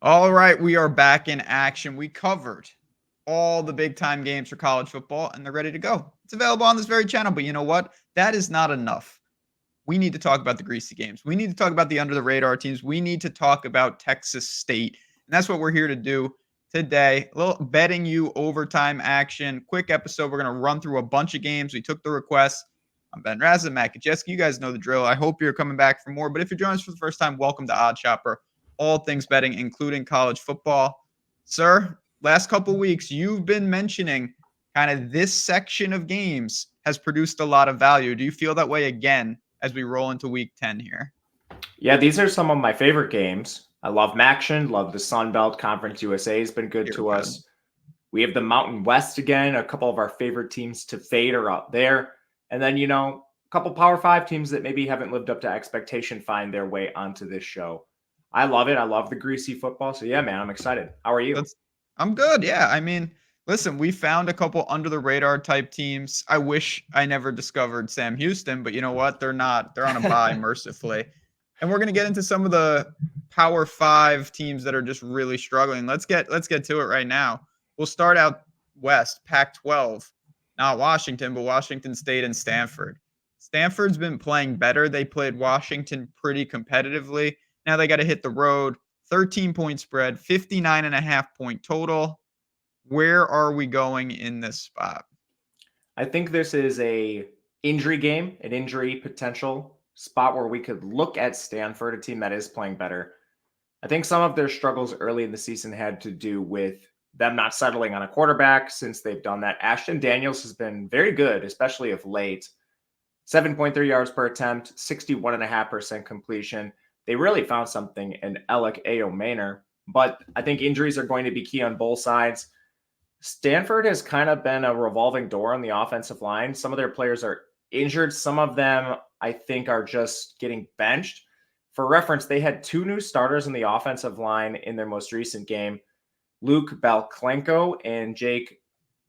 All right, we are back in action. We covered all the big time games for college football and they're ready to go. It's available on this very channel, but you know what? That is not enough. We need to talk about the greasy games. We need to talk about the under the radar teams. We need to talk about Texas State. And that's what we're here to do today. A little betting you overtime action. Quick episode. We're going to run through a bunch of games. We took the requests. I'm Ben Razin, Matt Kajeski. You guys know the drill. I hope you're coming back for more. But if you're joining us for the first time, welcome to Odd Shopper. All things betting, including college football. Sir, last couple weeks, you've been mentioning kind of this section of games has produced a lot of value. Do you feel that way again as we roll into week 10 here? Yeah, these are some of my favorite games. I love Maction, love the Sun Belt Conference. USA has been good to us. We have the Mountain West again. A couple of our favorite teams to fade are out there. And then, a couple Power 5 teams that maybe haven't lived up to expectation find their way onto this show. I love it. I love the greasy football. So, yeah, man, I'm excited. How are you? I'm good. Yeah. I mean, listen, we found a couple under the radar type teams. I wish I never discovered Sam Houston, but you know what? They're not. They're on a bye, mercifully. And we're going to get into some of the Power 5 teams that are just really struggling. Let's get to it right now. We'll start out West, Pac-12. Not Washington, but Washington State and Stanford. Stanford's been playing better. They played Washington pretty competitively. Now they got to hit the road. 13-point spread, 59.5-point total. Where are we going in this spot? I think this is a injury game, an injury potential spot where we could look at Stanford, a team that is playing better. I think some of their struggles early in the season had to do with them not settling on a quarterback since they've done that. Ashton Daniels has been very good, especially of late. 7.3 yards per attempt, 61.5% completion. They really found something in Alec Ayo-Manor, but I think injuries are going to be key on both sides. Stanford has kind of been a revolving door on the offensive line. Some of their players are injured. Some of them, I think, are just getting benched. For reference, they had 2 new starters in the offensive line in their most recent game. Luke Balklenko and Jake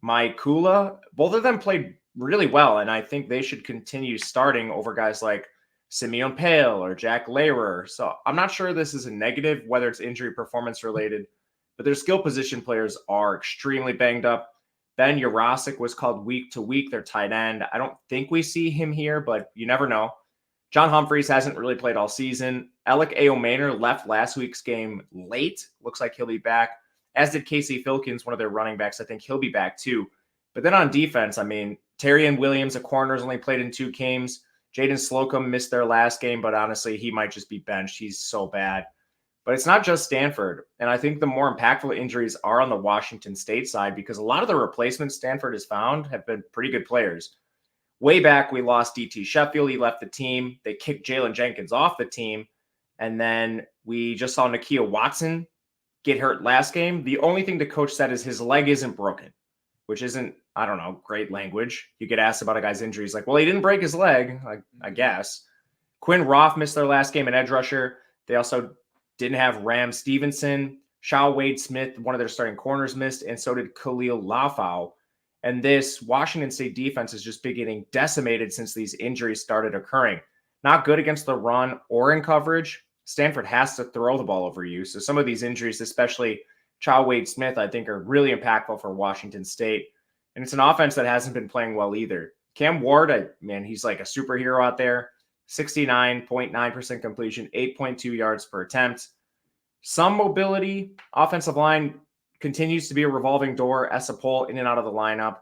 Maikula. Both of them played really well, and I think they should continue starting over guys like Simeon Pale or Jack Lehrer. So I'm not sure this is a negative, whether it's injury performance related, but their skill position players are extremely banged up. Ben Yurosek was called week to week, their tight end. I don't think we see him here, but you never know. John Humphreys hasn't really played all season. Alec Ayo-Manor left last week's game late. Looks like he'll be back, as did Casey Filkins, one of their running backs. I think he'll be back too. But then on defense, I mean, Terrion Williams, a corner, has only played in 2 games. Jaden Slocum missed their last game, but honestly, he might just be benched. He's so bad. But it's not just Stanford. And I think the more impactful injuries are on the Washington State side because a lot of the replacements Stanford has found have been pretty good players. Way back, we lost DT Sheffield. He left the team. They kicked Jalen Jenkins off the team. And then we just saw Nakia Watson get hurt last game. The only thing the coach said is his leg isn't broken, which isn't, I don't know, great language. You get asked about a guy's injuries like, well, he didn't break his leg, I guess. Quinn Roth missed their last game, an edge rusher. They also didn't have Ram Stevenson. Shao Wade Smith, one of their starting corners, missed, and so did Khalil Lafau. And this Washington State defense has just been getting decimated since these injuries started occurring. Not good against the run or in coverage. Stanford has to throw the ball over you. So some of these injuries, especially Shao Wade Smith, I think are really impactful for Washington State. And it's an offense that hasn't been playing well either. Cam Ward, he's like a superhero out there. 69.9% completion, 8.2 yards per attempt. Some mobility. Offensive line continues to be a revolving door. Esapol in and out of the lineup.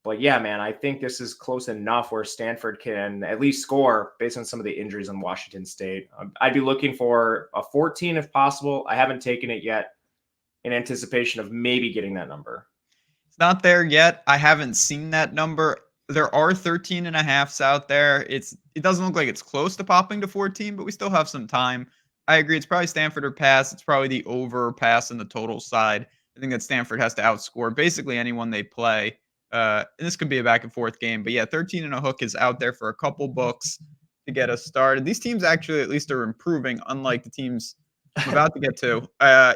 But yeah, man, I think this is close enough where Stanford can at least score based on some of the injuries on Washington State. I'd be looking for a 14 if possible. I haven't taken it yet in anticipation of maybe getting that number. It's not there yet. I haven't seen that number. There are 13.5s out there. It doesn't look like it's close to popping to 14, but we still have some time. I agree. It's probably Stanford or pass. It's probably the over pass in the total side. I think that Stanford has to outscore basically anyone they play. And this could be a back and forth game, but yeah, 13 and a hook is out there for a couple books to get us started. These teams actually at least are improving, unlike the teams I'm about to get to.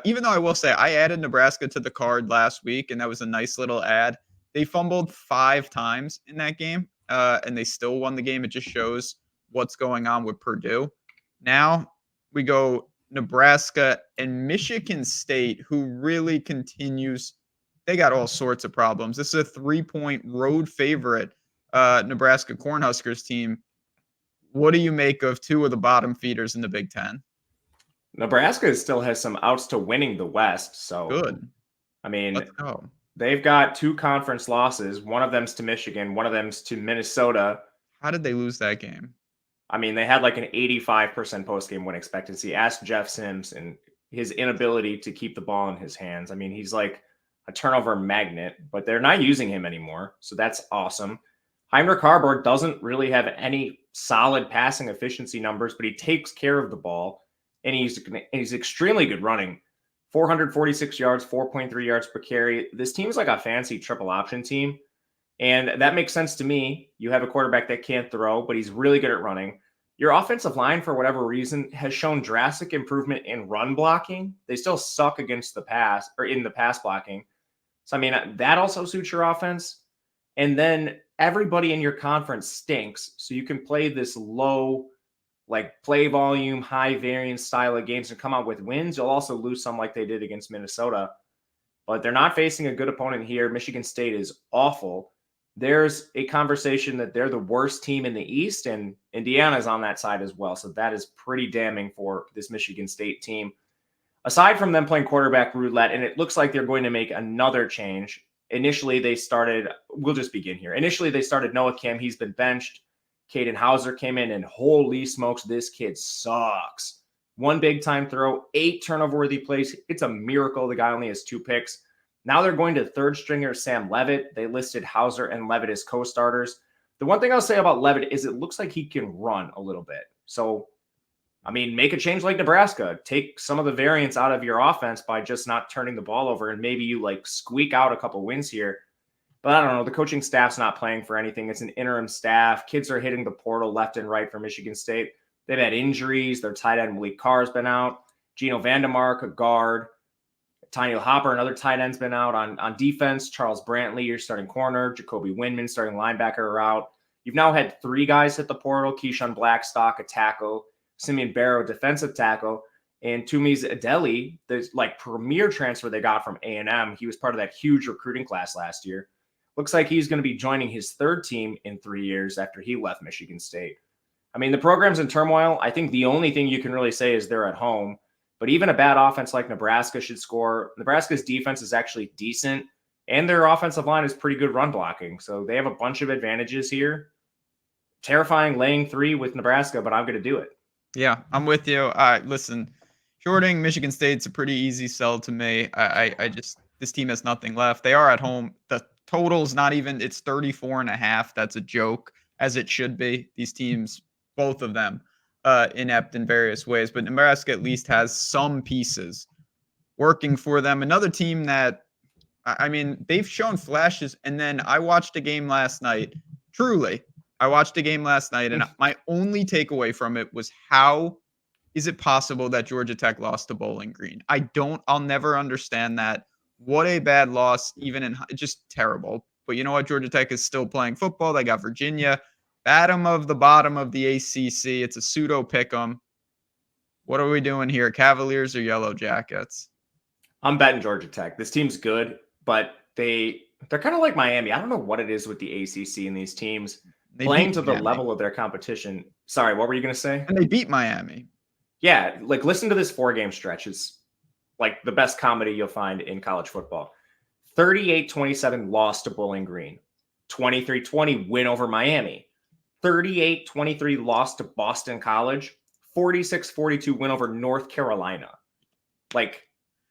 Even though I will say I added Nebraska to the card last week, and that was a nice little add. They fumbled 5 times in that game, and they still won the game. It just shows what's going on with Purdue. Now we go Nebraska, and Michigan State, who really continues. They got all sorts of problems. This is a 3-point road favorite, Nebraska Cornhuskers team. What do you make of two of the bottom feeders in the Big Ten? Nebraska still has some outs to winning the West. So, Good. I mean, Let's go. they've got 2 conference losses. One of them's to Michigan, one of them's to Minnesota. How did they lose that game? I mean, they had like an 85% post-game win expectancy. Ask Jeff Sims and his inability to keep the ball in his hands. I mean, he's like a turnover magnet, but they're not using him anymore. So that's awesome. Heinrich Haarberg doesn't really have any solid passing efficiency numbers, but he takes care of the ball, and he's extremely good running. 446 yards, 4.3 yards per carry. This team's like a fancy triple option team. And that makes sense to me. You have a quarterback that can't throw, but he's really good at running. Your offensive line, for whatever reason, has shown drastic improvement in run blocking. They still suck against the pass or in the pass blocking. So, I mean, that also suits your offense. And then everybody in your conference stinks. So you can play this low, like play volume, high variance style of games and come out with wins. You'll also lose some like they did against Minnesota. But they're not facing a good opponent here. Michigan State is awful. There's a conversation that they're the worst team in the East, and Indiana's on that side as well. So that is pretty damning for this Michigan State team. Aside from them playing quarterback roulette, and it looks like they're going to make another change. Initially, we'll just begin here. Initially, they started Noah Kim. He's been benched. Caden Hauser came in, and holy smokes, this kid sucks. 1 big-time throw, 8 turnover-worthy plays. It's a miracle the guy only has 2 picks. Now they're going to third stringer Sam Levitt. They listed Hauser and Levitt as co-starters. The one thing I'll say about Levitt is it looks like he can run a little bit. So, I mean, make a change like Nebraska. Take some of the variance out of your offense by just not turning the ball over, and maybe you like squeak out a couple wins here. But I don't know. The coaching staff's not playing for anything. It's an interim staff. Kids are hitting the portal left and right for Michigan State. They've had injuries. Their tight end Malik Carr's been out. Gino Vandemark, a guard. Tanya Hopper, another tight end's been out on defense. Charles Brantley, your starting corner. Jacoby Windman, starting linebacker, are out. You've now had 3 guys hit the portal. Keyshawn Blackstock, a tackle. Simeon Barrow, defensive tackle. And Tumiz Adeli, the like premier transfer they got from A&M. He was part of that huge recruiting class last year. Looks like he's going to be joining his 3rd team in 3 years after he left Michigan State. I mean, the program's in turmoil. I think the only thing you can really say is they're at home. But even a bad offense like Nebraska should score. Nebraska's defense is actually decent, and their offensive line is pretty good run blocking. So they have a bunch of advantages here. Terrifying laying 3 with Nebraska, but I'm going to do it. Yeah, I'm with you. Listen, shorting Michigan State's a pretty easy sell to me. This team has nothing left. They are at home. The total's not even, it's 34.5. That's a joke, as it should be. These teams, both of them, inept in various ways, but Nebraska at least has some pieces working for them. Another team that, I mean, they've shown flashes. And then I watched a game last night. Truly, I watched a game last night, and my only takeaway from it was how is it possible that Georgia Tech lost to Bowling Green? I'll never understand that. What a bad loss, just terrible. But you know what? Georgia Tech is still playing football. They got Virginia. Bottom of the ACC. It's a pseudo pick 'em. What are we doing here? Cavaliers or Yellow Jackets? I'm betting Georgia Tech. This team's good, but they're kind of like Miami. I don't know what it is with the ACC and these teams playing to the level of their competition. Sorry, what were you going to say? And they beat Miami. Yeah, like listen to this 4-game stretch. It's like the best comedy you'll find in college football. 38-27 loss to Bowling Green. 23-20 win over Miami. 38-23 loss to Boston College. 46-42 win over North Carolina. Like,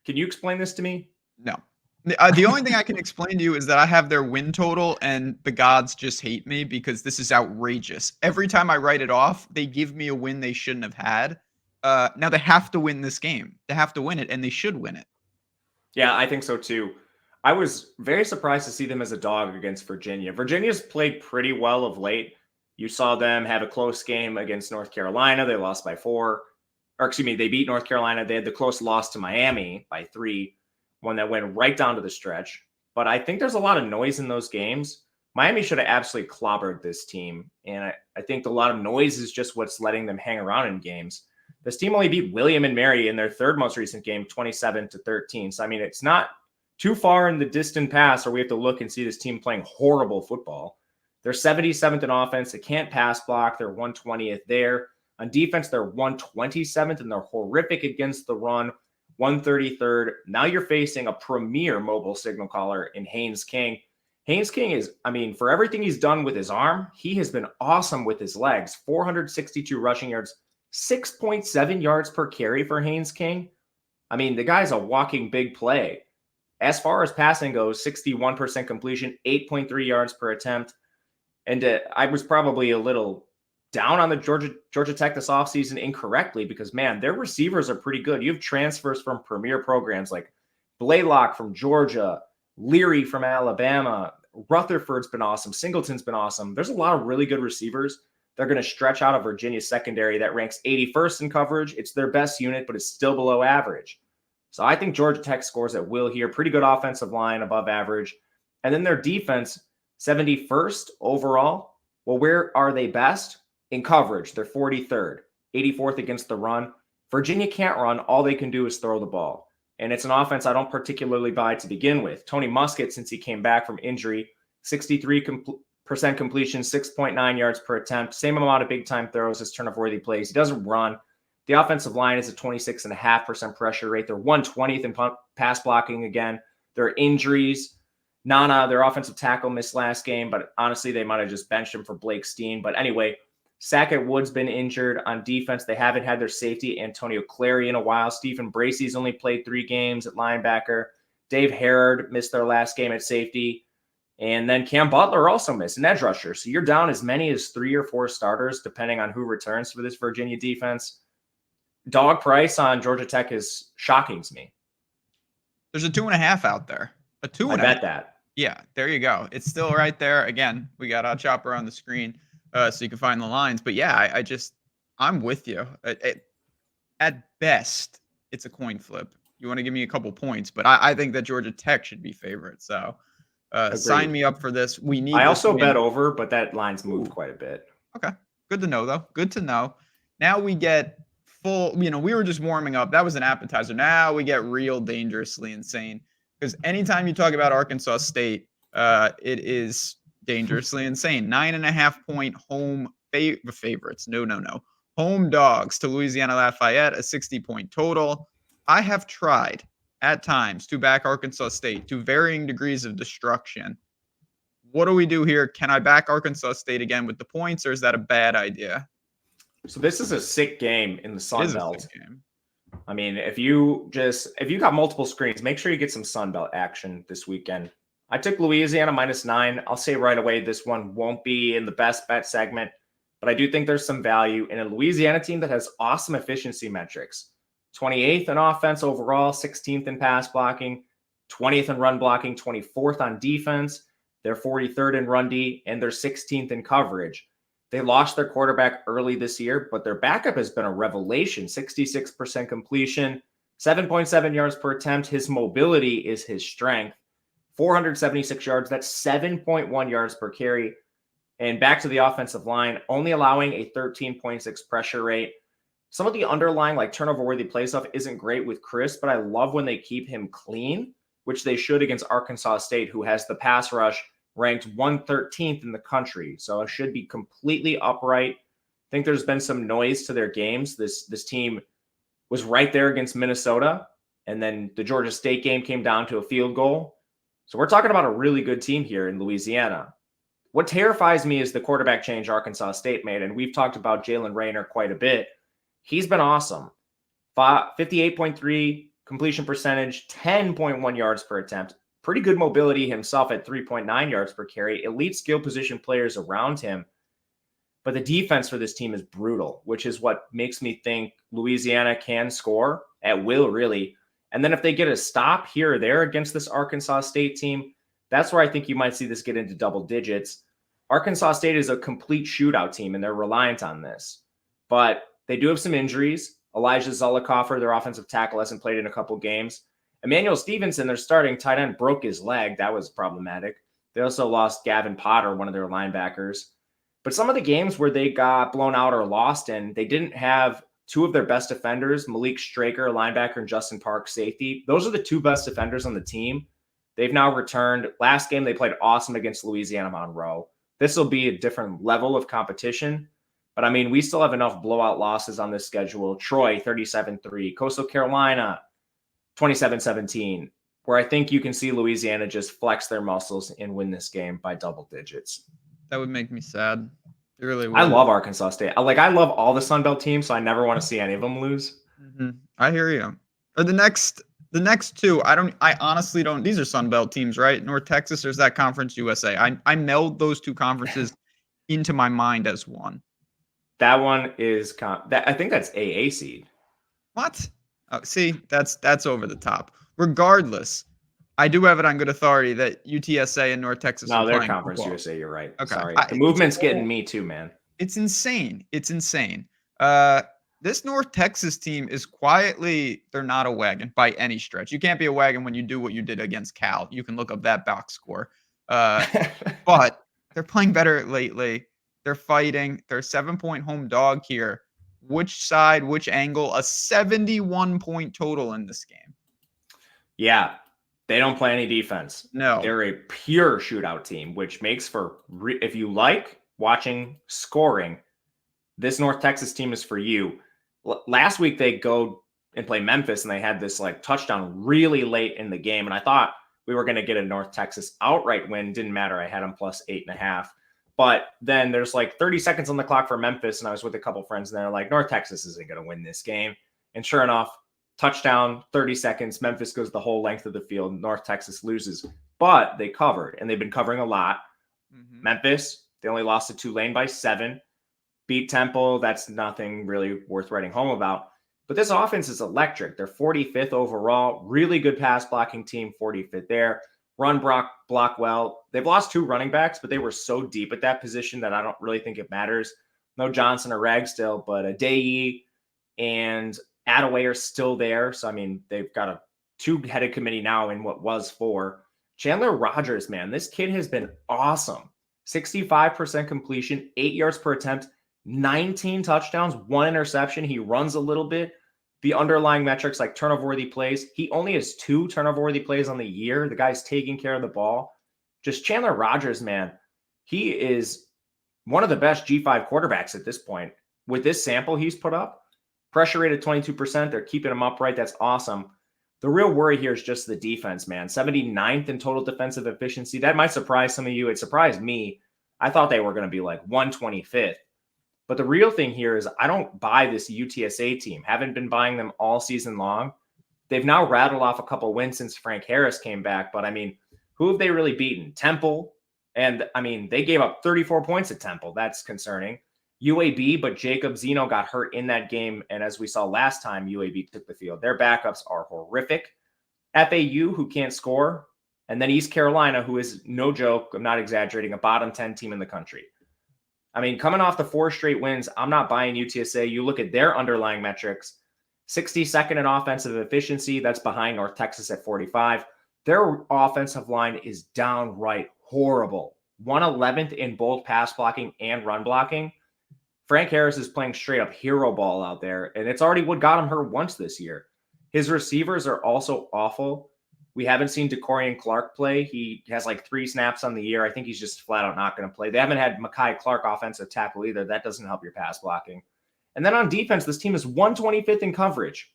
can you explain this to me? No. The only thing I can explain to you is that I have their win total, and the gods just hate me because this is outrageous. Every time I write it off, they give me a win they shouldn't have had. Now they have to win this game. They have to win it, and they should win it. Yeah, I think so too. I was very surprised to see them as a dog against Virginia. Virginia's played pretty well of late. You saw them have a close game against North Carolina. They lost by 4. They beat North Carolina. They had the close loss to Miami by 3, one that went right down to the stretch. But I think there's a lot of noise in those games. Miami should have absolutely clobbered this team. And I think a lot of noise is just what's letting them hang around in games. This team only beat William and Mary in their third most recent game, 27-13. So, I mean, it's not too far in the distant past where we have to look and see this team playing horrible football. They're 77th in offense. They can't pass block. They're 120th there. On defense, they're 127th, and they're horrific against the run, 133rd. Now you're facing a premier mobile signal caller in Haynes King. Haynes King is, I mean, for everything he's done with his arm, he has been awesome with his legs. 462 rushing yards, 6.7 yards per carry for Haynes King. I mean, the guy's a walking big play. As far as passing goes, 61% completion, 8.3 yards per attempt. And I was probably a little down on the Georgia Tech this offseason incorrectly because, man, their receivers are pretty good. You have transfers from premier programs like Blaylock from Georgia, Leary from Alabama, Rutherford's been awesome, Singleton's been awesome. There's a lot of really good receivers. They're going to stretch out of Virginia's secondary that ranks 81st in coverage. It's their best unit, but it's still below average. So I think Georgia Tech scores at will here. Pretty good offensive line, above average. And then their defense, 71st overall. Well, where are they best? In coverage. They're 43rd, 84th against the run. Virginia can't run. All they can do is throw the ball. And it's an offense I don't particularly buy to begin with. Tony Muskett, since he came back from injury, 63% completion, 6.9 yards per attempt, same amount of big-time throws as turnover-worthy plays. He doesn't run. The offensive line is a 26.5% pressure rate. They're 120th in pass blocking again. There are injuries. Nana, their offensive tackle, missed last game, but honestly, they might have just benched him for Blake Steen. But anyway, Sackett Wood's been injured on defense. They haven't had their safety, Antonio Clary, in a while. Stephen Bracey's only played 3 games at linebacker. Dave Herrod missed their last game at safety. And then Cam Butler also missed, an edge rusher. So you're down as many as 3 or 4 starters, depending on who returns for this Virginia defense. Dog price on Georgia Tech is shocking to me. There's a 2.5 out there. A 2.5. I bet that. Yeah, there you go. It's still right there. Again, we got Odd Chopper on the screen so you can find the lines. But yeah, I'm with you. At best, it's a coin flip. You want to give me a couple points, but I think that Georgia Tech should be favorite. So sign me up for this. We need. I also bet over, but that line's moved quite a bit. Okay, good to know though. Good to know. Now we get full. We were just warming up. That was an appetizer. Now we get real dangerously insane. Because anytime you talk about Arkansas State, it is dangerously insane. 9.5-point home favorites. No. Home dogs to Louisiana Lafayette, a 60-point total. I have tried at times to back Arkansas State to varying degrees of destruction. What do we do here? Can I back Arkansas State again with the points, or is that a bad idea? So this is a sick game in the Sun Belt. I mean, if you got multiple screens, make sure you get some Sun Belt action this weekend. I took Louisiana -9. I'll say right away, this one won't be in the best bet segment, but I do think there's some value in a Louisiana team that has awesome efficiency metrics. 28th in offense overall, 16th in pass blocking, 20th in run blocking, 24th on defense. They're 43rd in run D, and they're 16th in coverage. They lost their quarterback early this year, but their backup has been a revelation. 66% completion, 7.7 yards per attempt. His mobility is his strength. 476 yards. That's 7.1 yards per carry. And back to the offensive line, only allowing a 13.6 pressure rate. Some of the underlying turnover-worthy play stuff isn't great with Chris, but I love when they keep him clean, which they should against Arkansas State, who has the pass rush ranked 113th in the country. So it should be completely upright. I think there's been some noise to their games. This team was right there against Minnesota, and then the Georgia State game came down to a field goal. So we're talking about a really good team here in Louisiana. What terrifies me is the quarterback change Arkansas State made, and we've talked about Jalen Rayner quite a bit. He's been awesome. 58.3 completion percentage, 10.1 yards per attempt. Pretty good mobility himself at 3.9 yards per carry. Elite skill position players around him. But the defense for this team is brutal, which is what makes me think Louisiana can score at will, really. And then if they get a stop here or there against this Arkansas State team, that's where I think you might see this get into double digits. Arkansas State is a complete shootout team, and they're reliant on this. But they do have some injuries. Elijah Zollicoffer, their offensive tackle, hasn't played in a couple games. Emmanuel Stevenson, their starting tight end, broke his leg. That was problematic. They also lost Gavin Potter, one of their linebackers. But some of the games where they got blown out or lost in, they didn't have two of their best defenders, Malik Straker, linebacker, and Justin Park, safety. Those are the two best defenders on the team. They've now returned. Last game, they played awesome against Louisiana Monroe. This will be a different level of competition. But, I mean, we still have enough blowout losses on this schedule. Troy, 37-3. Coastal Carolina, 27-17. Where I think you can see Louisiana just flex their muscles and win this game by double digits. That would make me sad. It really would. I love Arkansas State. I love all the Sun Belt teams, so I never want to see any of them lose. Mm-hmm. I hear you. Or the next two, I honestly don't. These are Sun Belt teams, right? North Texas, there's that Conference USA. I meld those two conferences into my mind as one. That one is I think that's AA seed. What? Oh, see, that's over the top. Regardless, I do have it on good authority that UTSA and North Texas are they're playing Conference football. USA. You're right. Okay. Sorry, the movement's getting me too, man. It's insane. It's insane. This North Texas team is quietly, they're not a wagon by any stretch. You can't be a wagon when you do what you did against Cal. You can look up that box score. But they're playing better lately. They're fighting. They're a 7-point home dog here. Which side, which angle? A 71-point total in this game. Yeah. They don't play any defense. No. They're a pure shootout team, which makes for, if you like watching scoring, this North Texas team is for you. Last week, they go and play Memphis, and they had this touchdown really late in the game. And I thought we were going to get a North Texas outright win. Didn't matter. I had them plus 8.5. But then there's 30 seconds on the clock for Memphis, and I was with a couple friends, and they're like, North Texas isn't going to win this game. And sure enough, touchdown, 30 seconds. Memphis goes the whole length of the field. North Texas loses. But they covered, and they've been covering a lot. Mm-hmm. Memphis, they only lost to Tulane by 7. Beat Temple. That's nothing really worth writing home about. But this offense is electric. They're 45th overall. Really good pass blocking team, 45th there. Run block well. They've lost 2 running backs, but they were so deep at that position that I don't really think it matters. No Johnson or Ragsdale, but Adeyi and Attaway are still there. So, I mean, they've got a 2-headed committee now in what was 4. Chandler Rogers, man, this kid has been awesome. 65% completion, 8 yards per attempt, 19 touchdowns, 1 interception. He runs a little bit. The underlying metrics like turnover-worthy plays, he only has 2 turnover-worthy plays on the year. The guy's taking care of the ball. Just Chandler Rogers, man, he is one of the best G5 quarterbacks at this point. With this sample he's put up, pressure rate at 22%, they're keeping him upright. That's awesome. The real worry here is just the defense, man. 79th in total defensive efficiency. That might surprise some of you. It surprised me. I thought they were going to be 125th. But the real thing here is I don't buy this UTSA team. Haven't been buying them all season long. They've now rattled off a couple wins since Frank Harris came back. But, I mean, who have they really beaten? Temple. And, I mean, they gave up 34 points at Temple. That's concerning. UAB, but Jacob Zeno got hurt in that game. And as we saw last time, UAB took the field. Their backups are horrific. FAU, who can't score. And then East Carolina, who is, no joke, I'm not exaggerating, a bottom 10 team in the country. I mean, coming off the 4 straight wins, I'm not buying UTSA. You look at their underlying metrics, 62nd in offensive efficiency. That's behind North Texas at 45. Their offensive line is downright horrible. 111th in both pass blocking and run blocking. Frank Harris is playing straight up hero ball out there, and it's already what got him hurt once this year. His receivers are also awful. We haven't seen DeCorian Clark play. He has 3 snaps on the year. I think he's just flat out not going to play. They haven't had Mekhi Clark offensive tackle either. That doesn't help your pass blocking. And then on defense, this team is 125th in coverage.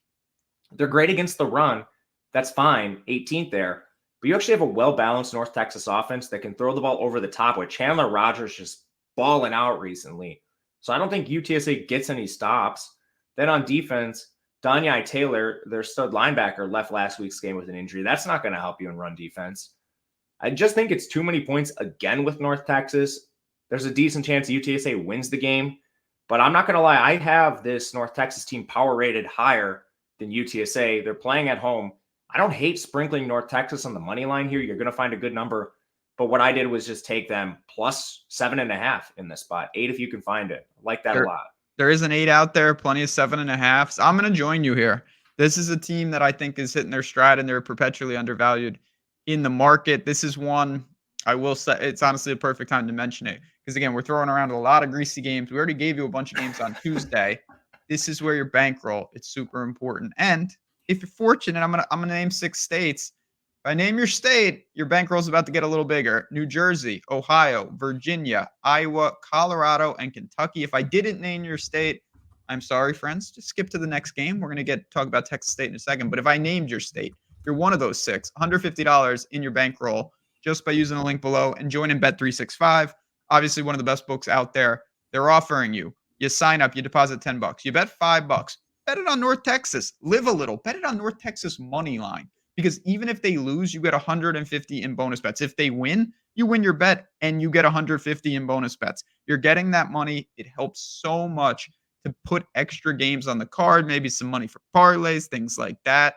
They're great against the run. That's fine. 18th there. But you actually have a well-balanced North Texas offense that can throw the ball over the top with Chandler Rogers just balling out recently. So I don't think UTSA gets any stops. Then on defense, Danyai Taylor, their stud linebacker, left last week's game with an injury. That's not going to help you in run defense. I just think it's too many points again with North Texas. There's a decent chance UTSA wins the game. But I'm not going to lie. I have this North Texas team power rated higher than UTSA. They're playing at home. I don't hate sprinkling North Texas on the money line here. You're going to find a good number. But what I did was just take them plus 7.5 in this spot. 8 if you can find it. I like that a lot. There is an 8 out there, plenty of 7.5s. I'm going to join you here. This is a team that I think is hitting their stride, and they're perpetually undervalued in the market. This is one I will say it's honestly a perfect time to mention it because, again, we're throwing around a lot of greasy games. We already gave you a bunch of games on Tuesday. This is where your bankroll, it's super important. And if you're fortunate, I'm gonna name 6 states. If I name your state, your bankroll's about to get a little bigger. New Jersey, Ohio, Virginia, Iowa, Colorado, and Kentucky. If I didn't name your state, I'm sorry, friends. Just skip to the next game. We're gonna talk about Texas State in a second. But if I named your state, you're one of those 6. $150 in your bankroll just by using the link below and joining Bet365. Obviously, one of the best books out there. They're offering you sign up, you deposit $10. You bet $5. Bet it on North Texas. Live a little. Bet it on North Texas money line. Because even if they lose, you get 150 in bonus bets. If they win, you win your bet and you get 150 in bonus bets. You're getting that money. It helps so much to put extra games on the card, maybe some money for parlays, things like that.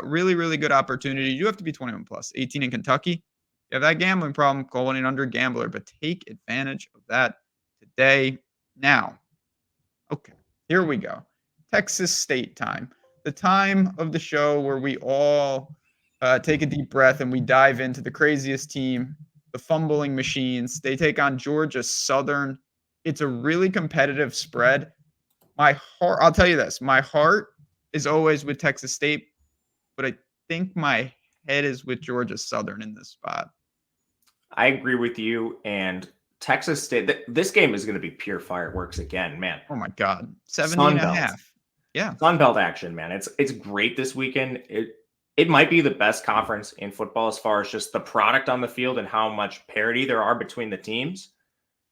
Really, really good opportunity. You have to be 21 plus, 18 in Kentucky. You have that gambling problem, call 1-800-GAMBLER, but take advantage of that today. Now, okay, here we go. Texas State time. The time of the show where we all take a deep breath and we dive into the craziest team, the fumbling machines. They take on Georgia Southern. It's a really competitive spread. I'll tell you this, my heart is always with Texas State, but I think my head is with Georgia Southern in this spot. I agree with you. And Texas State, this game is going to be pure fireworks again, man. Oh my God. 70.5. Yeah. Sun Belt action, man. It's great this weekend. It might be the best conference in football as far as just the product on the field and how much parity there are between the teams.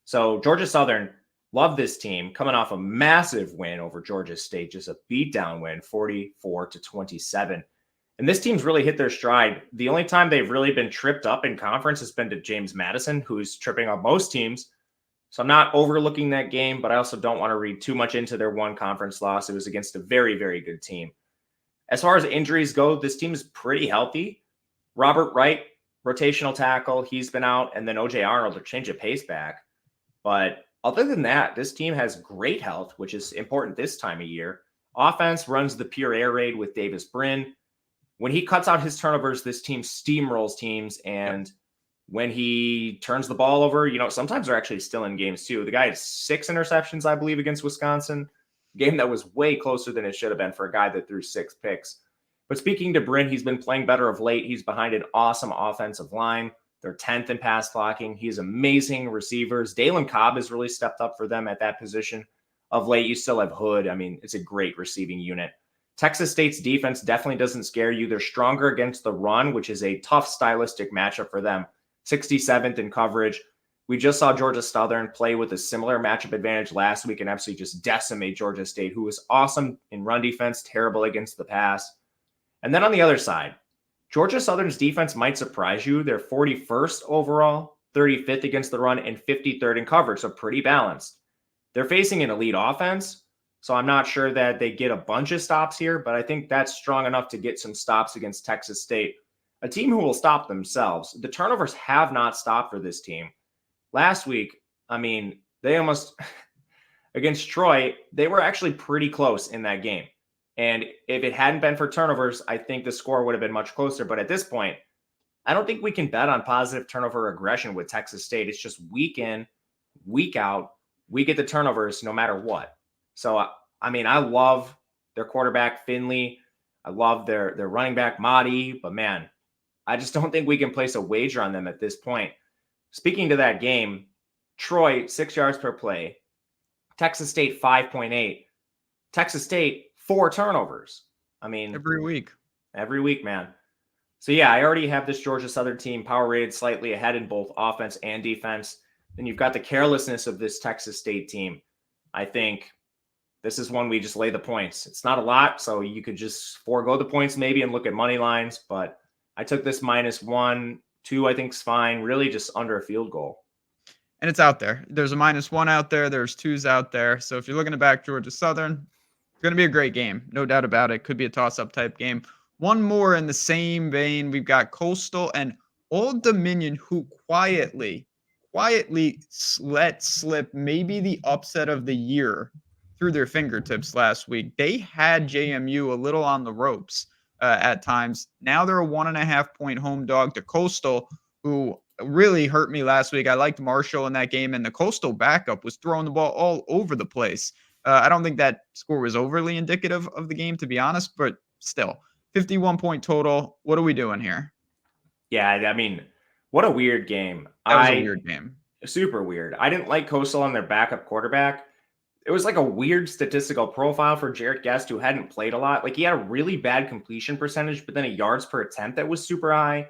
So Georgia Southern, love this team, coming off a massive win over Georgia State, just a beatdown win, 44-27. And this team's really hit their stride. The only time they've really been tripped up in conference has been to James Madison, who's tripping up most teams. So I'm not overlooking that game, but I also don't want to read too much into their one conference loss. It was against a very, very good team. As far as injuries go, this team is pretty healthy. Robert Wright, rotational tackle, he's been out, and then OJ Arnold, a change of pace back. But other than that, this team has great health, which is important this time of year. Offense runs the pure air raid with Davis Brin. When he cuts out his turnovers, this team steamrolls teams. And when he turns the ball over, sometimes they're actually still in games too. The guy had 6 interceptions, I believe, against Wisconsin. A game that was way closer than it should have been for a guy that threw 6 picks. But speaking to Brin, he's been playing better of late. He's behind an awesome offensive line. They're 10th in pass blocking. He's amazing receivers. Dalen Cobb has really stepped up for them at that position. Of late, you still have Hood. I mean, it's a great receiving unit. Texas State's defense definitely doesn't scare you. They're stronger against the run, which is a tough stylistic matchup for them. 67th in coverage. We just saw Georgia Southern play with a similar matchup advantage last week and absolutely just decimate Georgia State, who was awesome in run defense, terrible against the pass. And then on the other side, Georgia Southern's defense might surprise you. They're 41st overall, 35th against the run, and 53rd in coverage, so pretty balanced. They're facing an elite offense, so I'm not sure that they get a bunch of stops here, but I think that's strong enough to get some stops against Texas State, a team who will stop themselves. The turnovers have not stopped for this team. Last week, they almost, against Troy, they were actually pretty close in that game. And if it hadn't been for turnovers, I think the score would have been much closer. But at this point, I don't think we can bet on positive turnover aggression with Texas State. It's just week in, week out, we get the turnovers no matter what. So, I love their quarterback, Finley. I love their running back, Mahdi. But, man, I just don't think we can place a wager on them at this point. Speaking to that game, Troy, 6 yards per play. Texas State, 5.8. Texas State, 4 turnovers. Every week, man. So, yeah, I already have this Georgia Southern team power rated slightly ahead in both offense and defense. Then you've got the carelessness of this Texas State team. I think this is one we just lay the points. It's not a lot, so you could just forego the points maybe and look at money lines. But I took this -1, 2, I think is fine. Really just under a field goal. And it's out there. There's a -1 out there. There's 2s out there. So if you're looking to back Georgia Southern, it's going to be a great game. No doubt about it. Could be a toss-up type game. One more in the same vein. We've got Coastal and Old Dominion, who quietly let slip maybe the upset of the year through their fingertips last week. They had JMU a little on the ropes at times. Now they're a 1.5-point home dog to Coastal, who really hurt me last week. I liked Marshall in that game, and the Coastal backup was throwing the ball all over the place. I don't think that score was overly indicative of the game, to be honest, but still, 51-point total. What are we doing here? Yeah, I mean, what a weird game. That was a weird game. Super weird. I didn't like Coastal on their backup quarterback. It was like a weird statistical profile for Jarrett Guest, who hadn't played a lot. Like, he had a really bad completion percentage, but then a yards per attempt that was super high.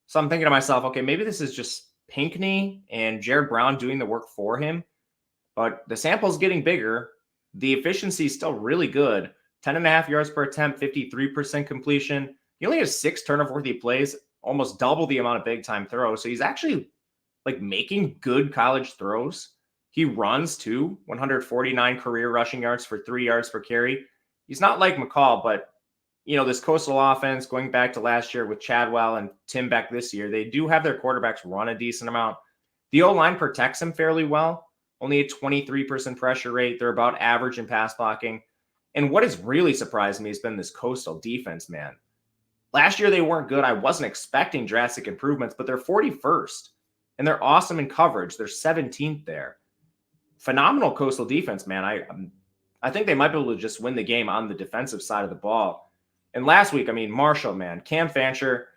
So I'm thinking to myself, okay, maybe this is just Pinckney and Jared Brown doing the work for him. But the sample's getting bigger. The efficiency is still really good. 10.5 yards per attempt, 53% completion. He only has 6 turnover-worthy plays, almost double the amount of big-time throws. So he's actually like making good college throws. He runs too, 149 career rushing yards for 3 yards per carry. He's not like McCall, but this Coastal offense going back to last year with Chadwell and Tim Beck this year, they do have their quarterbacks run a decent amount. The O-line protects him fairly well, only a 23% pressure rate. They're about average in pass blocking. And what has really surprised me has been this Coastal defense, man. Last year they weren't good. I wasn't expecting drastic improvements, but they're 41st. And they're awesome in coverage. They're 17th there. Phenomenal Coastal defense, man. I think they might be able to just win the game on the defensive side of the ball. And last week, I mean, Marshall, man, Cam Fancher,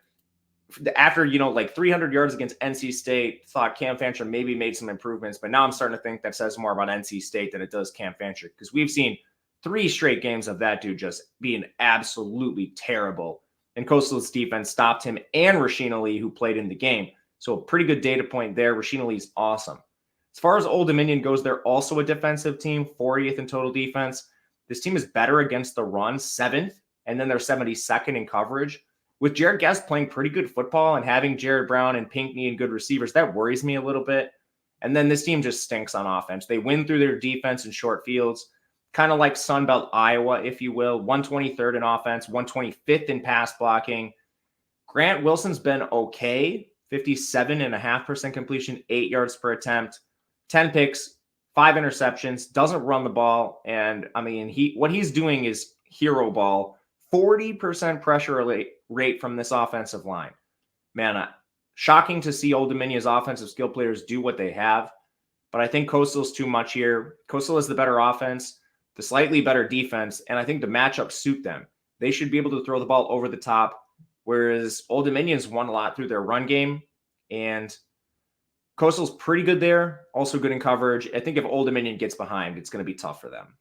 after, like 300 yards against NC State, thought Cam Fancher maybe made some improvements. But now I'm starting to think that says more about NC State than it does Cam Fancher, because we've seen 3 straight games of that dude just being absolutely terrible. And Coastal's defense stopped him and Rasheen Ali, who played in the game. So a pretty good data point there. Rasheen Ali's awesome. As far as Old Dominion goes, they're also a defensive team, 40th in total defense. This team is better against the run, 7th, and then they're 72nd in coverage. With Jared Guest playing pretty good football and having Jared Brown and Pinckney and good receivers, that worries me a little bit. And then this team just stinks on offense. They win through their defense in short fields, kind of like Sunbelt Iowa, if you will. 123rd in offense, 125th in pass blocking. Grant Wilson's been okay. 57.5% completion, 8 yards per attempt, 10 picks, 5 interceptions, doesn't run the ball. And I mean, what he's doing is hero ball. 40% pressure rate from this offensive line. Man, shocking to see Old Dominion's offensive skill players do what they have. But I think Coastal's too much here. Coastal is the better offense, the slightly better defense, and I think the matchups suit them. They should be able to throw the ball over the top, whereas Old Dominion's won a lot through their run game, and Coastal's pretty good there, also good in coverage. I think if Old Dominion gets behind, it's going to be tough for them.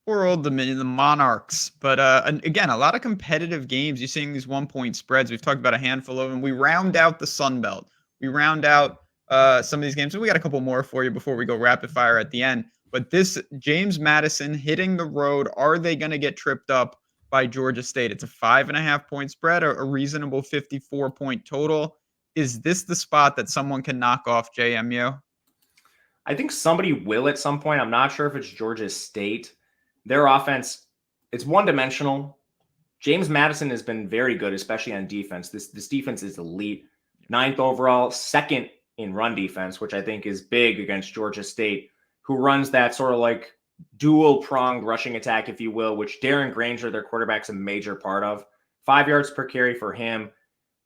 Poor Old Dominion, the Monarchs. But again, a lot of competitive games. You're seeing these 1-point spreads. We've talked about a handful of them. We round out the Sun Belt. We round out some of these games. So we got a couple more for you before we go rapid fire at the end. But this James Madison hitting the road, are they going to get tripped up by Georgia State? It's a 5.5-point spread, or a reasonable 54-point total. Is this the spot that someone can knock off JMU? I think somebody will at some point. I'm not sure if it's Georgia State. Their offense, it's one-dimensional. James Madison has been very good, especially on defense. This defense is elite. 9th overall, 2nd in run defense, which I think is big against Georgia State, who runs that sort of like dual-pronged rushing attack, if you will, which Darren Granger, their quarterback's a major part of. 5 yards per carry for him.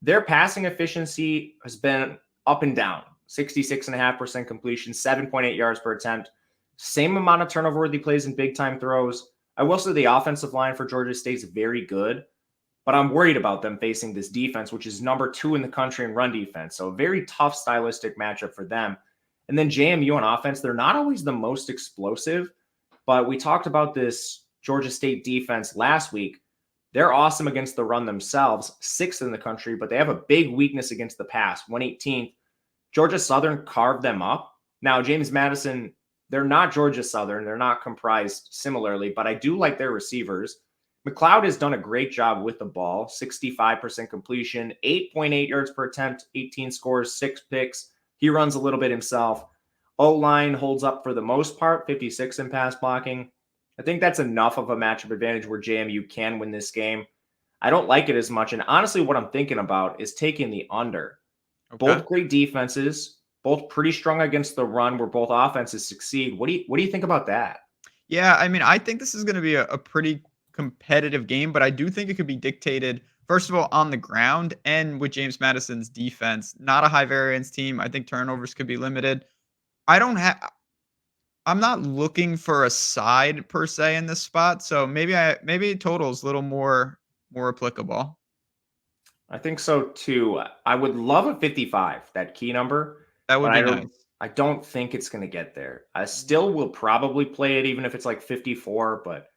Their passing efficiency has been up and down. 66.5% completion, 7.8 yards per attempt. Same amount of turnover-worthy plays and big-time throws. I will say the offensive line for Georgia State's very good, but I'm worried about them facing this defense, which is number 2 in the country in run defense. So a very tough stylistic matchup for them. And then JMU on offense, they're not always the most explosive, but we talked about this Georgia State defense last week. They're awesome against the run themselves, 6th in the country, but they have a big weakness against the pass, 118th. Georgia Southern carved them up. Now, James Madison, they're not Georgia Southern. They're not comprised similarly, but I do like their receivers. McLeod has done a great job with the ball, 65% completion, 8.8 yards per attempt, 18 scores, 6 picks. He runs a little bit himself. O-line holds up for the most part, 56 in pass blocking. I think that's enough of a matchup advantage where JMU can win this game. I don't like it as much. And honestly, what I'm thinking about is taking the under. Okay. Both great defenses, both pretty strong against the run where both offenses succeed. What do you think about that? Yeah, I mean, I think this is going to be a pretty competitive game, but I do think it could be dictated, first of all, on the ground and with James Madison's defense. Not a high variance team. I think turnovers could be limited. I'm not looking for a side per se in this spot, so maybe total's a little more applicable. I think so too. I would love a 55, that key number, That but would be nice. I don't think it's going to get there. I still will probably play it even if it's like 54, but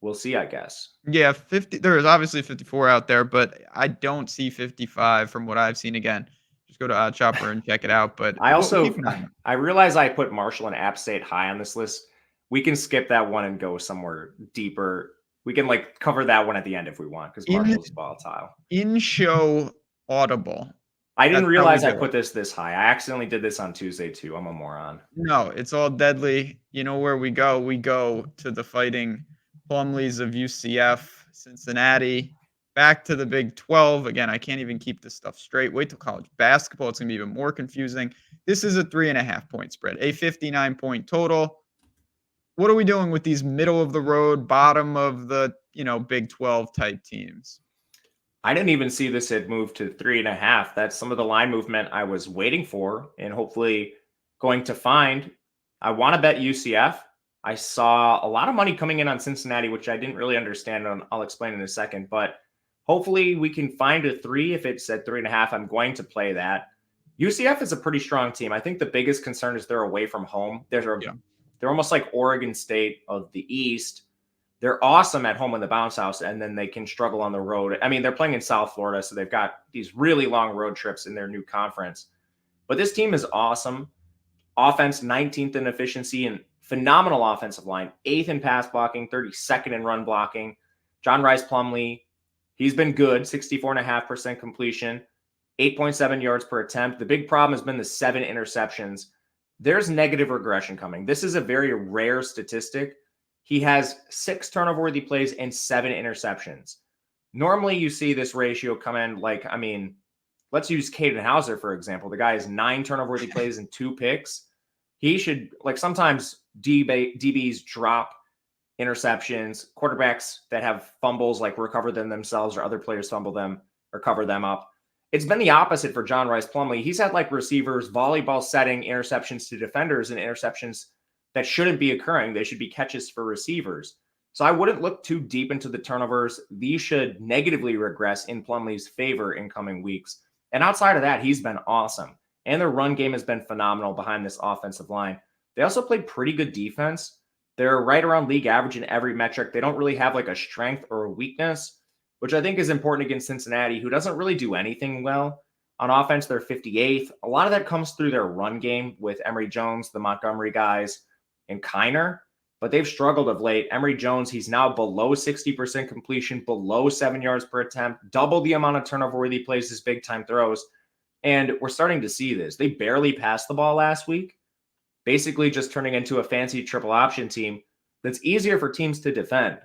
we'll see, I guess. Yeah, 50 there is obviously 54 out there, but I don't see 55 from what I've seen again. Just go to OddsShopper and check it out, but I we'll keep also an eye on it. I realize I put Marshall and App State high on this list. We can skip that one and go somewhere deeper. We can like cover that one at the end if we want because In Marshall's volatile. in-show audible. I didn't That's how we realize I do it. put this high. I accidentally did this on Tuesday too. I'm a moron. No, it's all deadly. You know where we go? We go to the Fighting Plumleys of UCF, Cincinnati, back to the Big 12. Again, I can't even keep this stuff straight. Wait till college basketball. It's going to be even more confusing. This is a 3.5-point spread, a 59-point total. What are we doing with these middle of the road, bottom of the, Big 12 type teams? I didn't even see this had moved to 3.5. That's some of the line movement I was waiting for and hopefully going to find. I want to bet UCF. I saw a lot of money coming in on Cincinnati, which I didn't really understand. And I'll explain in a second, but hopefully we can find a 3. If it's at 3.5, I'm going to play that. UCF is a pretty strong team. I think the biggest concern is they're away from home. They're almost like Oregon State of the East. They're awesome at home in the bounce house, and then they can struggle on the road. I mean, they're playing in South Florida, so they've got these really long road trips in their new conference. But this team is awesome. Offense, 19th in efficiency and phenomenal offensive line, 8th in pass blocking, 32nd in run blocking. John Rice Plumlee, he's been good, 64.5% completion, 8.7 yards per attempt. The big problem has been the 7 interceptions. There's negative regression coming. This is a very rare statistic. He has 6 turnover-worthy plays and 7 interceptions. Normally, you see this ratio come in let's use Caden Hauser, for example. The guy has 9 turnover-worthy plays and 2 picks. He should, sometimes DBs drop interceptions. Quarterbacks that have fumbles, recover them themselves, or other players fumble them or cover them up. It's been the opposite for John Rice Plumlee. He's had receivers volleyball setting interceptions to defenders and interceptions that shouldn't be occurring. They should be catches for receivers. So I wouldn't look too deep into the turnovers. These should negatively regress in Plumlee's favor in coming weeks. And outside of that, he's been awesome. And their run game has been phenomenal behind this offensive line. They also played pretty good defense. They're right around league average in every metric. They don't really have a strength or a weakness, which I think is important against Cincinnati, who doesn't really do anything well. On offense, they're 58th. A lot of that comes through their run game with Emory Jones, the Montgomery guys, and Kiner, but they've struggled of late. Emory Jones, he's now below 60% completion, below 7 yards per attempt, double the amount of turnover-worthy plays as big-time throws, and we're starting to see this. They barely passed the ball last week, basically just turning into a fancy triple option team that's easier for teams to defend.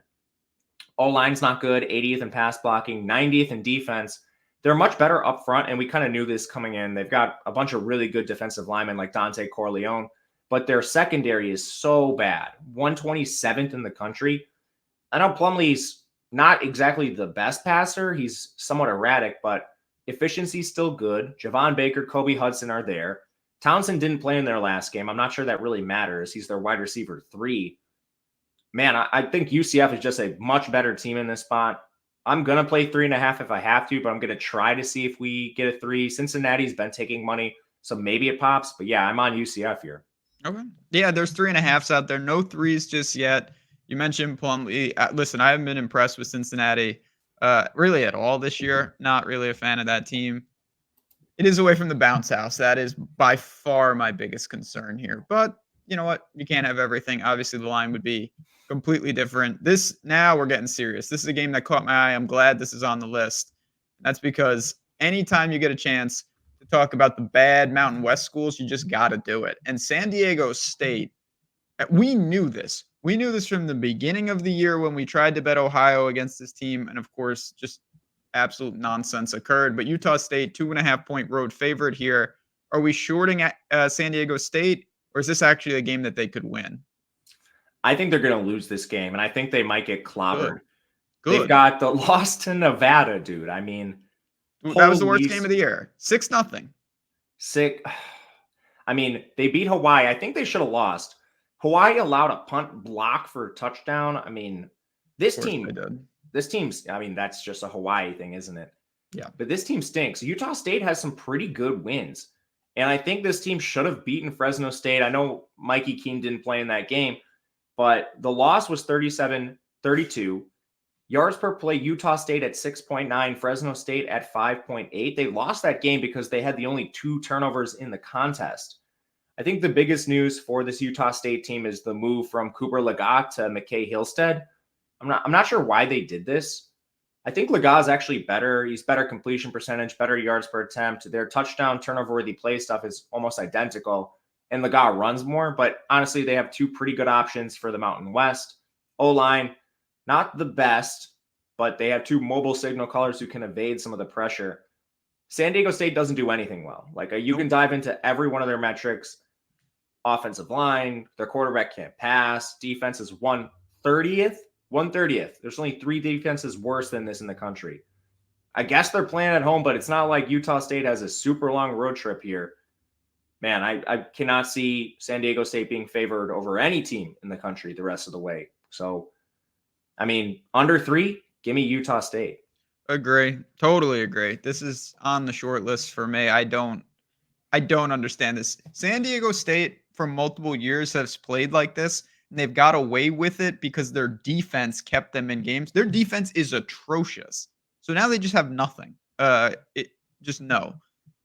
O-line's not good, 80th in pass blocking, 90th in defense. They're much better up front, and we kind of knew this coming in. They've got a bunch of really good defensive linemen like Dante Corleone, but their secondary is so bad. 127th in the country. I know Plumlee's not exactly the best passer. He's somewhat erratic, but efficiency's still good. Javon Baker, Kobe Hudson are there. Townsend didn't play in their last game. I'm not sure that really matters. He's their wide receiver 3. Man, I think UCF is just a much better team in this spot. I'm going to play 3.5 if I have to, but I'm going to try to see if we get a 3. Cincinnati's been taking money, so maybe it pops. But yeah, I'm on UCF here. Okay. Yeah, there's 3.5s out there. No 3s just yet. You mentioned Plumlee. Listen, I haven't been impressed with Cincinnati really at all this year. Not really a fan of that team. It is away from the bounce house. That is by far my biggest concern here. But you know what? You can't have everything. Obviously, the line would be completely different. Now we're getting serious. This is a game that caught my eye. I'm glad this is on the list. That's because anytime you get a chance to talk about the bad Mountain West schools, you just got to do it. And San Diego State, we knew this. We knew this from the beginning of the year when we tried to bet Ohio against this team. And of course, just absolute nonsense occurred. But Utah State, 2.5-point road favorite here. Are we shorting at San Diego State, or is this actually a game that they could win? I think they're going to lose this game, and I think they might get clobbered. Good. They've got the loss to Nevada, dude. I mean, that was the worst game of the year. 6-0. I mean, they beat Hawaii. I think they should have lost. Hawaii allowed a punt block for a touchdown. I mean, this Of course they team, did. I mean, that's just a Hawaii thing, isn't it? Yeah. But this team stinks. Utah State has some pretty good wins. And I think this team should have beaten Fresno State. I know Mikey Keene didn't play in that game, but the loss was 37-32. Yards per play, Utah State at 6.9, Fresno State at 5.8. They lost that game because they had the only 2 turnovers in the contest. I think the biggest news for this Utah State team is the move from Cooper Legat to McKay Hillstead. I'm not sure why they did this. I think Legat is actually better. He's better completion percentage, better yards per attempt. Their touchdown turnover-worthy play stuff is almost identical, and Legat runs more. But honestly, they have 2 pretty good options for the Mountain West. O-line, not the best, but they have 2 mobile signal callers who can evade some of the pressure. San Diego State doesn't do anything well. Like you can dive into every one of their metrics. Offensive line, their quarterback can't pass. Defense is 130th. 130th. There's only 3 defenses worse than this in the country. I guess they're playing at home, but it's not like Utah State has a super long road trip here. Man, I cannot see San Diego State being favored over any team in the country the rest of the way. So, I mean, under 3, give me Utah State. Agree. Totally agree. This is on the short list for me. I don't understand this. San Diego State for multiple years has played like this, and they've got away with it because their defense kept them in games. Their defense is atrocious. So now they just have nothing. Just no.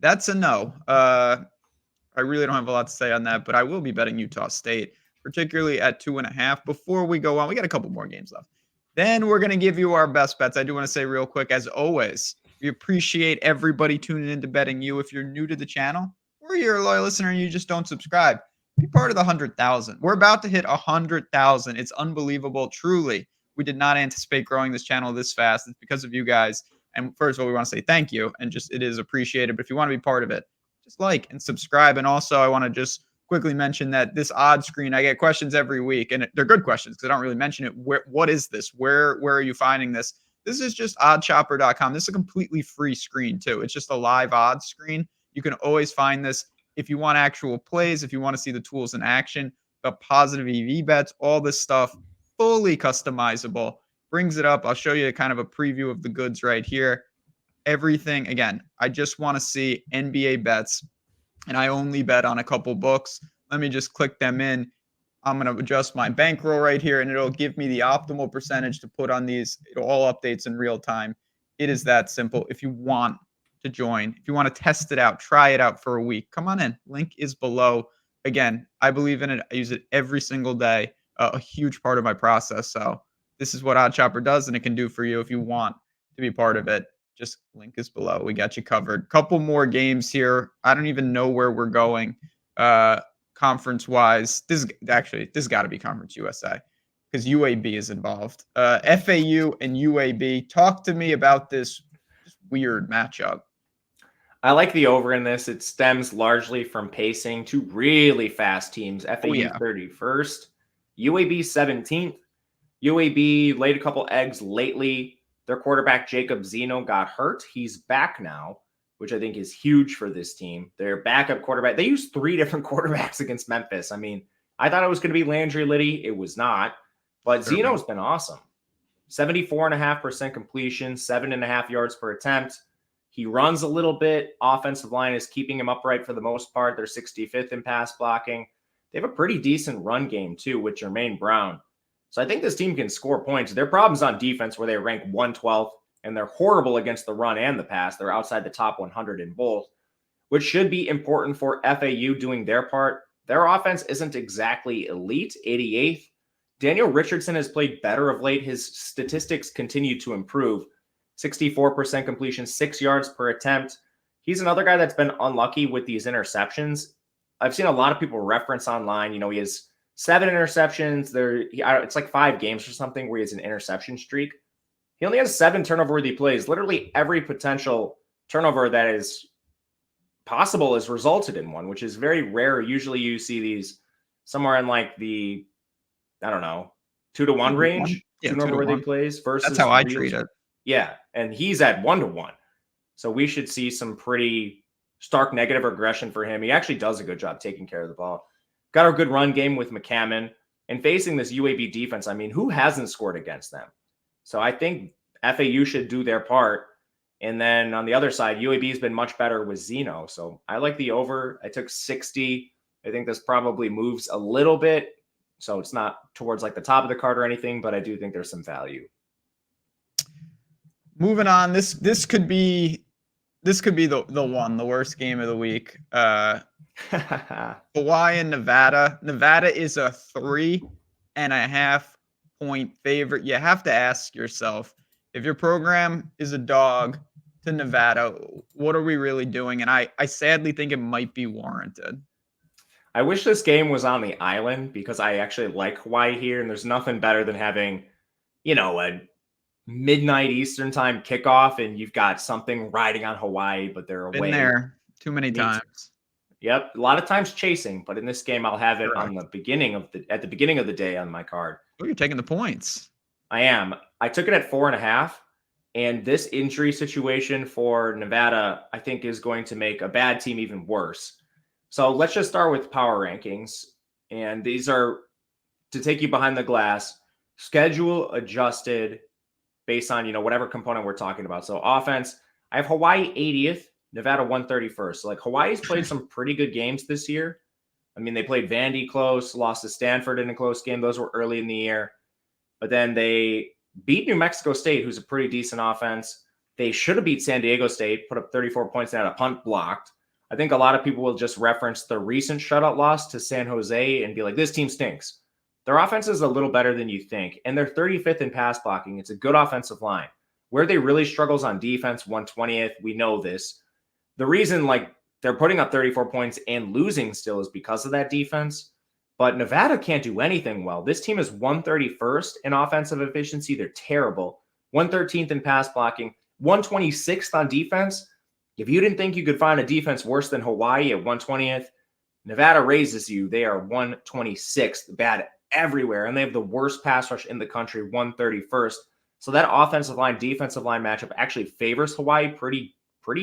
That's a no. I really don't have a lot to say on that, but I will be betting Utah State, particularly at 2.5. Before we go on, we got a couple more games left. Then we're going to give you our best bets. I do want to say real quick, as always, we appreciate everybody tuning in to Betting You. If you're new to the channel or you're a loyal listener and you just don't subscribe, be part of the 100,000. We're about to hit 100,000. It's unbelievable. Truly, we did not anticipate growing this channel this fast. It's because of you guys. And first of all, we want to say thank you, and just it is appreciated. But if you want to be part of it, just like and subscribe. And also, I want to just quickly mention that this odd screen, I get questions every week, and they're good questions because I don't really mention it. What is this? Where are you finding this? This is just oddchopper.com. This is a completely free screen too. It's just a live odds screen. You can always find this if you want actual plays, if you want to see the tools in action, the positive EV bets, all this stuff, fully customizable. Brings it up. I'll show you kind of a preview of the goods right here. Everything, again, I just want to see NBA bets, and I only bet on a couple books. Let me just click them in. I'm going to adjust my bankroll right here, and it'll give me the optimal percentage to put on these. It all updates in real time. It is that simple. If you want to join, if you want to test it out, try it out for a week, come on in. Link is below. Again, I believe in it. I use it every single day, a huge part of my process. So this is what OddsChopper does, and it can do for you if you want to be part of it. Just link is below. We got you covered. Couple more games here. I don't even know where we're going conference wise. This got to be Conference USA because UAB is involved. FAU and UAB. Talk to me about this weird matchup. I like the over in this. It stems largely from pacing. 2 really fast teams. FAU 31st, UAB 17th. UAB laid a couple eggs lately. Their quarterback, Jacob Zeno, got hurt. He's back now, which I think is huge for this team. Their backup quarterback, they used 3 different quarterbacks against Memphis. I mean, I thought it was going to be Landry Liddy. It was not. But Zeno's been awesome. 74.5% completion, 7.5 yards per attempt. He runs a little bit. Offensive line is keeping him upright for the most part. They're 65th in pass blocking. They have a pretty decent run game, too, with Jermaine Brown. So I think this team can score points. Their problem's on defense where they rank 112th, and they're horrible against the run and the pass. They're outside the top 100 in both, which should be important for FAU doing their part. Their offense isn't exactly elite, 88th. Daniel Richardson has played better of late. His statistics continue to improve. 64% completion, 6 yards per attempt. He's another guy that's been unlucky with these interceptions. I've seen a lot of people reference online, he has 7 interceptions. It's like 5 games or something where he has an interception streak. He only has 7 turnover-worthy plays. Literally every potential turnover that is possible has resulted in one, which is very rare. Usually you see these somewhere in like the, 2-to-1 range. Yeah, turnover-worthy plays versus. That's how I treat it. Yeah, and he's at 1-to-1. So we should see some pretty stark negative regression for him. He actually does a good job taking care of the ball. Got a good run game with McCammon. And facing this UAB defense, I mean, who hasn't scored against them? So I think FAU should do their part. And then on the other side, UAB has been much better with Zeno. So I like the over. I took 60. I think this probably moves a little bit. So it's not towards like the top of the card or anything, but I do think there's some value. Moving on, this could be the worst game of the week. Hawaii and Nevada. Nevada is a 3.5 point favorite. You have to ask yourself, if your program is a dog to Nevada, what are we really doing? And I sadly think it might be warranted. I wish this game was on the island because I actually like Hawaii here, and there's nothing better than having, a midnight Eastern time kickoff, and you've got something riding on Hawaii, but they're away. Been there too many times. Yep, a lot of times chasing, but in this game, I'll have it on at the beginning of the day on my card. Oh, you're taking the points. I am. I took it at 4.5, and this injury situation for Nevada, I think, is going to make a bad team even worse. So let's just start with power rankings. And these are, to take you behind the glass, schedule adjusted based on, whatever component we're talking about. So offense, I have Hawaii 80th, Nevada 131st. So like Hawaii's played some pretty good games this year. I mean, they played Vandy close, lost to Stanford in a close game. Those were early in the year. But then they beat New Mexico State, who's a pretty decent offense. They should have beat San Diego State, put up 34 points and had a punt blocked. I think a lot of people will just reference the recent shutout loss to San Jose and be like, this team stinks. Their offense is a little better than you think, and they're 35th in pass blocking. It's a good offensive line. Where they really struggles on defense, 120th, we know this. The reason they're putting up 34 points and losing still is because of that defense. But Nevada can't do anything well. This team is 131st in offensive efficiency. They're terrible. 113th in pass blocking, 126th on defense. If you didn't think you could find a defense worse than Hawaii at 120th, Nevada raises you. They are 126th, bad everywhere, and they have the worst pass rush in the country, 131st. So that offensive line, defensive line matchup actually favors Hawaii pretty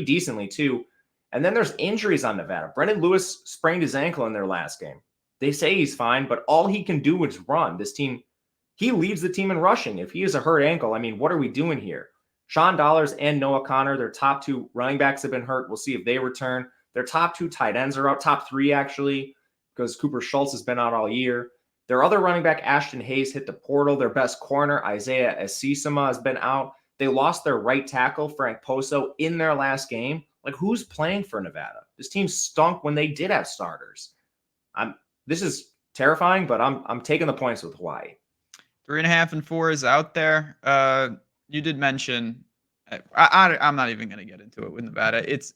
decently too. And then there's injuries on Nevada. Brendan Lewis sprained his ankle in their last game. They say he's fine, but all he can do is run. This team, he leads the team in rushing. If he has a hurt ankle, I mean, what are we doing here? Sean Dollars and Noah Connor, their top two running backs have been hurt. We'll see if they return. Their top two tight ends are out, top three actually, because Cooper Schultz has been out all year. Their other running back, Ashton Hayes, hit the portal. Their best corner, Isaiah Esisima, has been out. They lost their right tackle, Frank Poso, in their last game. Like, who's playing for Nevada? This team stunk when they did have starters. This is terrifying, but I'm taking the points with Hawaii. 3.5 and 4 is out there. You did mention, I'm not even going to get into it with Nevada. It's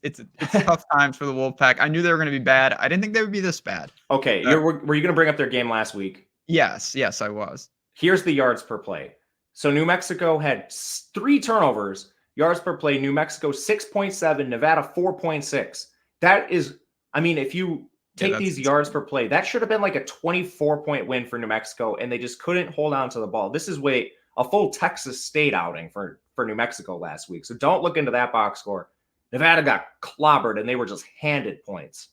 tough times for the Wolfpack. I knew they were going to be bad. I didn't think they would be this bad. Okay, were you going to bring up their game last week? Yes, I was. Here's the yards per play. So New Mexico had 3 turnovers. Yards per play, New Mexico 6.7, Nevada 4.6. That is, I mean, if you take these yards per play, that should have been like a 24-point win for New Mexico, and they just couldn't hold on to the ball. This is a full Texas State outing for New Mexico last week. So don't look into that box score. Nevada got clobbered, and they were just handed points.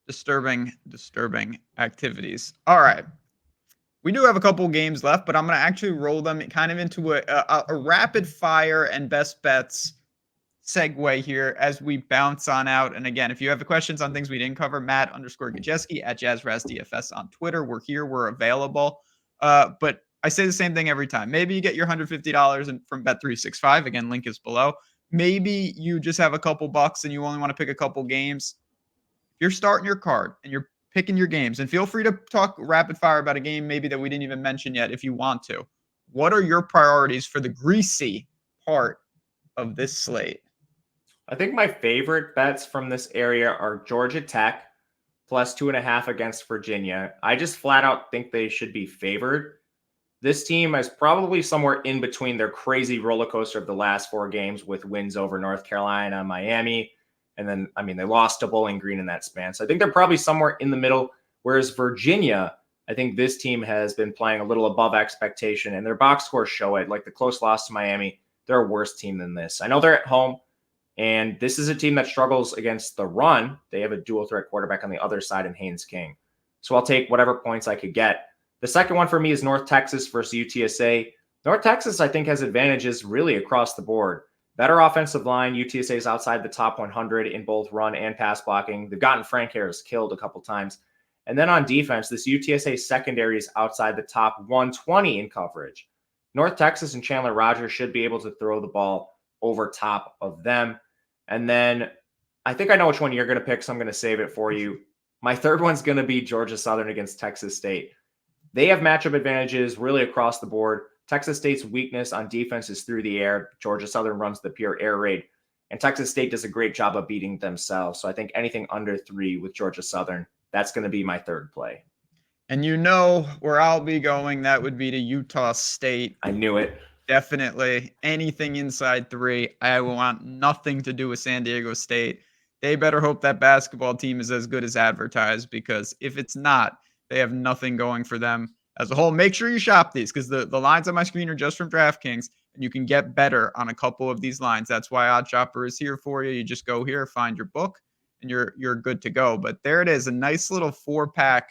Disturbing activities. All right. We do have a couple games left, but I'm going to actually roll them kind of into a rapid fire and best bets segue here as we bounce on out. And again, if you have questions on things we didn't cover, Matt_Gajeski at JazzRazDFS on Twitter. We're here. We're available. But I say the same thing every time. Maybe you get your $150 from Bet365. Again, link is below. Maybe you just have a couple bucks and you only want to pick a couple games. If you're starting your card and you're picking your games, and feel free to talk rapid fire about a game maybe that we didn't even mention yet if you want to. What are your priorities for the greasy part of this slate? I think my favorite bets from this area are Georgia Tech plus 2.5 against Virginia. I just flat out think they should be favored. This team is probably somewhere in between their crazy roller coaster of the last 4 games with wins over North Carolina, Miami, and then, I mean, they lost to Bowling Green in that span. So I think they're probably somewhere in the middle, whereas Virginia, I think this team has been playing a little above expectation, and their box scores show it. Like the close loss to Miami, they're a worse team than this. I know they're at home, And this is a team that struggles against the run. They have a dual threat quarterback on the other side in Haynes King. So I'll take whatever points I could get. The second one for me is North Texas versus UTSA. North Texas, I think, has advantages really across the board. Better offensive line. UTSA is outside the top 100 in both run and pass blocking. They've gotten Frank Harris killed a couple times. And then on defense, this UTSA secondary is outside the top 120 in coverage. North Texas and Chandler Rogers should be able to throw the ball over top of them. And then I think I know which one you're going to pick, so I'm going to save it for you. My third one's going to be Georgia Southern against Texas State. They have matchup advantages really across the board. Texas State's weakness on defense is through the air. Georgia Southern runs the pure air raid. And Texas State does a great job of beating themselves. So I think anything under 3 with Georgia Southern, that's going to be my third play. And you know where I'll be going, that would be to Utah State. I knew it. Definitely. Anything inside 3. I want nothing to do with San Diego State. They better hope that basketball team is as good as advertised, because if it's not, they have nothing going for them as a whole. Make sure you shop these, because the lines on my screen are just from DraftKings, and you can get better on a couple of these lines. That's why OddsShopper is here for you. You just go here, find your book, and you're good to go. But there it is, a nice little 4-pack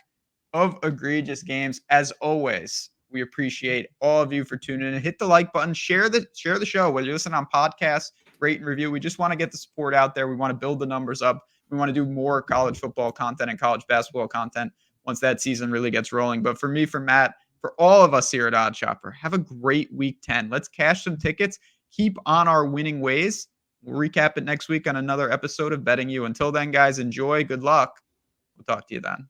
of egregious games. As always, we appreciate all of you for tuning in. Hit the like button, share the show, whether you're listening on podcasts, rate and review. We just want to get the support out there. We want to build the numbers up. We want to do more college football content and college basketball content once that season really gets rolling. But for me, for Matt, for all of us here at OddsShopper, have a great week 10. Let's cash some tickets. Keep on our winning ways. We'll recap it next week on another episode of Betting You. Until then, guys, enjoy. Good luck. We'll talk to you then.